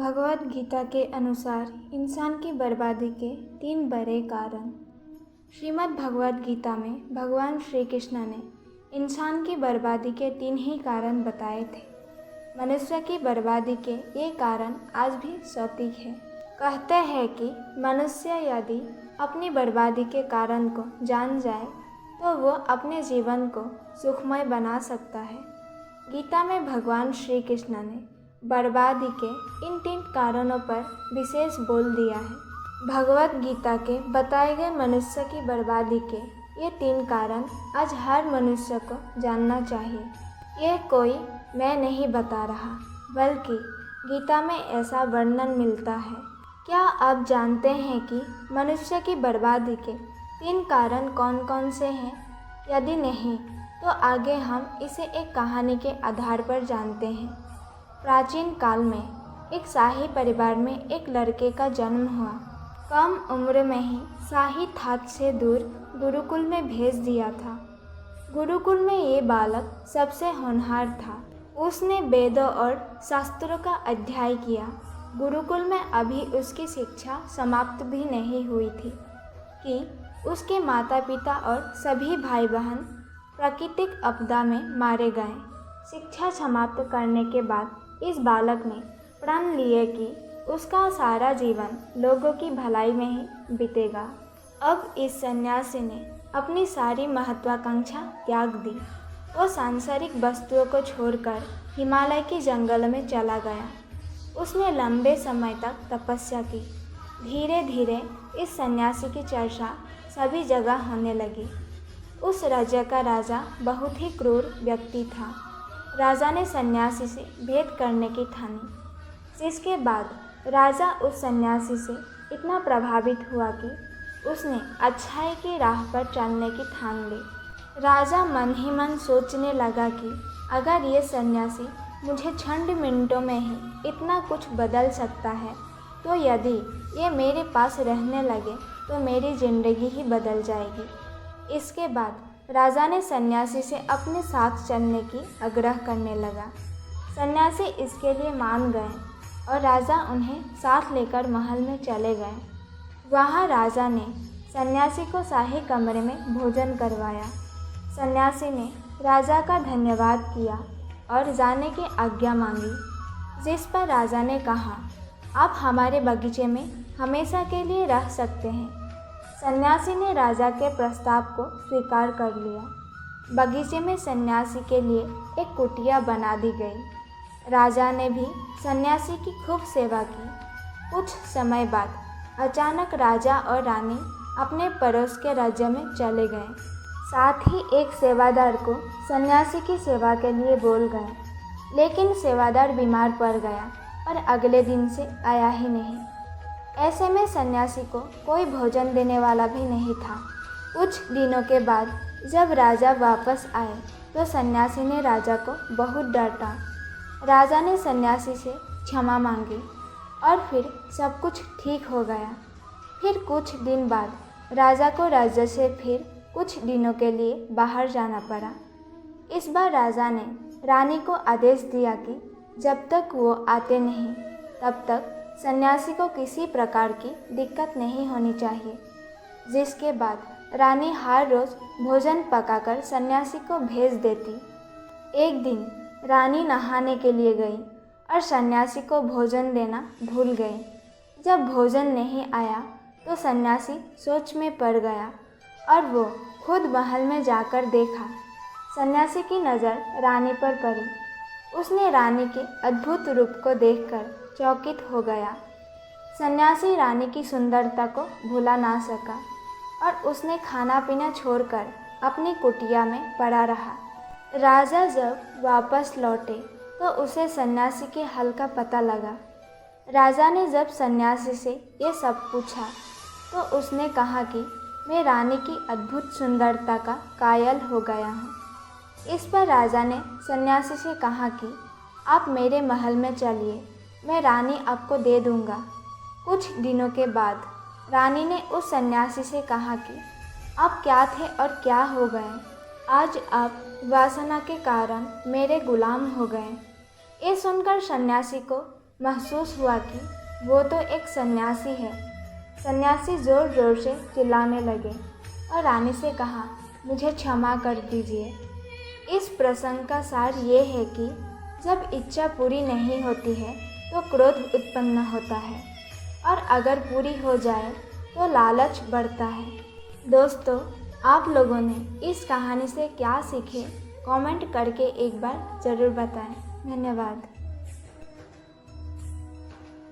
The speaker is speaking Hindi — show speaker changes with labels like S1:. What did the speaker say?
S1: भगवद गीता के अनुसार इंसान की बर्बादी के 3 बड़े कारण। श्रीमद् भगवद गीता में भगवान श्री कृष्ण ने इंसान की बर्बादी के 3 ही कारण बताए थे। मनुष्य की बर्बादी के ये कारण आज भी सटीक है। कहते हैं कि मनुष्य यदि अपनी बर्बादी के कारण को जान जाए तो वो अपने जीवन को सुखमय बना सकता है। गीता में भगवान श्री कृष्ण ने बर्बादी के इन 3 कारणों पर विशेष बोल दिया है। भगवद गीता के बताए गए मनुष्य की बर्बादी के ये 3 कारण आज हर मनुष्य को जानना चाहिए। ये कोई मैं नहीं बता रहा, बल्कि गीता में ऐसा वर्णन मिलता है। क्या आप जानते हैं कि मनुष्य की बर्बादी के 3 कारण कौन कौन से हैं? यदि नहीं, तो आगे हम इसे एक कहानी के आधार पर जानते हैं। प्राचीन काल में एक शाही परिवार में एक लड़के का जन्म हुआ। कम उम्र में ही शाही थाट से दूर गुरुकुल में भेज दिया था। गुरुकुल में ये बालक सबसे होनहार था। उसने वेदों और शास्त्रों का अध्ययन किया। गुरुकुल में अभी उसकी शिक्षा समाप्त भी नहीं हुई थी कि उसके माता पिता और सभी भाई बहन प्राकृतिक आपदा में मारे गए। शिक्षा समाप्त करने के बाद इस बालक ने प्रण लिए कि उसका सारा जीवन लोगों की भलाई में ही बीतेगा। अब इस सन्यासी ने अपनी सारी महत्वाकांक्षा त्याग दी। वो सांसारिक वस्तुओं को छोड़कर हिमालय के जंगल में चला गया। उसने लंबे समय तक तपस्या की। धीरे धीरे इस सन्यासी की चर्चा सभी जगह होने लगी। उस राज्य का राजा बहुत ही क्रूर व्यक्ति था। राजा ने सन्यासी से भेंट करने की ठानी, जिसके बाद राजा उस सन्यासी से इतना प्रभावित हुआ कि उसने अच्छाई की राह पर चलने की ठान ली। राजा मन ही मन सोचने लगा कि अगर ये सन्यासी मुझे चंद मिनटों में ही इतना कुछ बदल सकता है, तो यदि ये मेरे पास रहने लगे तो मेरी ज़िंदगी ही बदल जाएगी। इसके बाद राजा ने सन्यासी से अपने साथ चलने की आग्रह करने लगा। सन्यासी इसके लिए मान गए और राजा उन्हें साथ लेकर महल में चले गए। वहाँ राजा ने सन्यासी को शाही कमरे में भोजन करवाया। सन्यासी ने राजा का धन्यवाद किया और जाने की आज्ञा मांगी, जिस पर राजा ने कहा, आप हमारे बगीचे में हमेशा के लिए रह सकते हैं। सन्यासी ने राजा के प्रस्ताव को स्वीकार कर लिया। बगीचे में सन्यासी के लिए एक कुटिया बना दी गई। राजा ने भी सन्यासी की खूब सेवा की। कुछ समय बाद अचानक राजा और रानी अपने पड़ोस के राज्य में चले गए। साथ ही एक सेवादार को सन्यासी की सेवा के लिए बोल गए, लेकिन सेवादार बीमार पड़ गया और अगले दिन से आया ही नहीं। ऐसे में सन्यासी को कोई भोजन देने वाला भी नहीं था। कुछ दिनों के बाद जब राजा वापस आए तो सन्यासी ने राजा को बहुत डांटा। राजा ने सन्यासी से क्षमा मांगी और फिर सब कुछ ठीक हो गया। फिर कुछ दिन बाद राजा को राज्य से फिर कुछ दिनों के लिए बाहर जाना पड़ा। इस बार राजा ने रानी को आदेश दिया कि जब तक वो आते नहीं, तब तक सन्यासी को किसी प्रकार की दिक्कत नहीं होनी चाहिए। जिसके बाद रानी हर रोज़ भोजन पकाकर सन्यासी को भेज देती। एक दिन रानी नहाने के लिए गई और सन्यासी को भोजन देना भूल गई। जब भोजन नहीं आया तो सन्यासी सोच में पड़ गया और वो खुद महल में जाकर देखा। सन्यासी की नज़र रानी पर पड़ी। उसने रानी के अद्भुत रूप को देखकर चौकित हो गया। सन्यासी रानी की सुंदरता को भुला ना सका और उसने खाना पीना छोड़कर अपनी कुटिया में पड़ा रहा। राजा जब वापस लौटे तो उसे सन्यासी के हाल का पता लगा। राजा ने जब सन्यासी से ये सब पूछा तो उसने कहा कि मैं रानी की अद्भुत सुंदरता का कायल हो गया हूँ। इस पर राजा ने सन्यासी से कहा कि आप मेरे महल में चलिए, मैं रानी आपको दे दूँगा। कुछ दिनों के बाद रानी ने उस सन्यासी से कहा कि आप क्या थे और क्या हो गए? आज आप वासना के कारण मेरे गुलाम हो गए। ये सुनकर सन्यासी को महसूस हुआ कि वो तो एक सन्यासी है। सन्यासी ज़ोर ज़ोर से चिल्लाने लगे और रानी से कहा, मुझे क्षमा कर दीजिए। इस प्रसंग का सार ये है कि जब इच्छा पूरी नहीं होती है तो क्रोध उत्पन्न होता है, और अगर पूरी हो जाए तो लालच बढ़ता है। दोस्तों, आप लोगों ने इस कहानी से क्या सीखे, कमेंट करके एक बार ज़रूर बताएं। धन्यवाद।